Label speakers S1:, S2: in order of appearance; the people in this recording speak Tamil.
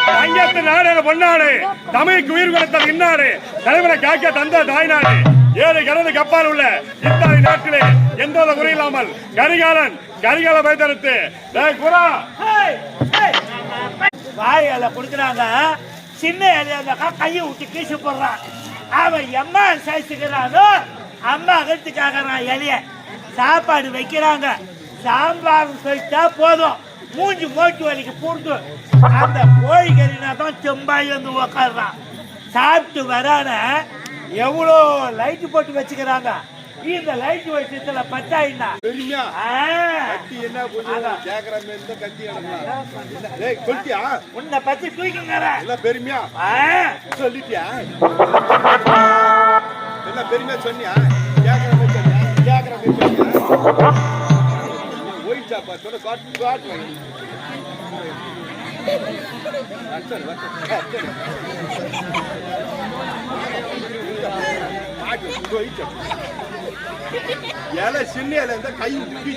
S1: தங்கத்து நாடு பொன்னாடு தமிழுக்கு உயிர் கொடுத்தது இன்னாடு தலைவனை காக்க தந்த தாய்நாடு ஏழு கடந்து கப்பால் உள்ள இத்தாலி நாட்டிலே எந்த ஒரு குறையில்லாமல் கரிகால வைத்தெடுத்து
S2: வாயில கொடுக்குறாங்க சின்ன இலையாக்கா கையை விட்டு கீசு போடுறான் அவன் எம்மா சைசுக்கிறானோ அம்மா அகத்துக்காகிறான் இலைய சாப்பாடு வைக்கிறாங்க சாம்பார் சொல்லிட்டா போதும் மூஞ்சி மோட்டு வலிக்கு போட்டு அந்த கோழிக்கறினா தான் செம்பாய் வந்து உக்காடுறான் சாப்பிட்டு வரான எவ்வளோ லைட்டு போட்டு வச்சுக்கிறாங்க இந்த லைட் வச்சதுல பத்தாயினா
S1: பெருமையா கத்தி என்ன புரியுது கேக்குற மாதிரி கத்தி டேய் சொல்லிட்டியா
S2: உன்னை பத்தி தூக்கிங்கற
S1: இல்ல பெருமையா சொல்லிட்டியா என்ன பெருமையா சொன்னியா கேக்குற மாதிரி சொன்னியா ஓய்ச்சா பா சொல்ல காட்டு சின்ன கை ஊற்றி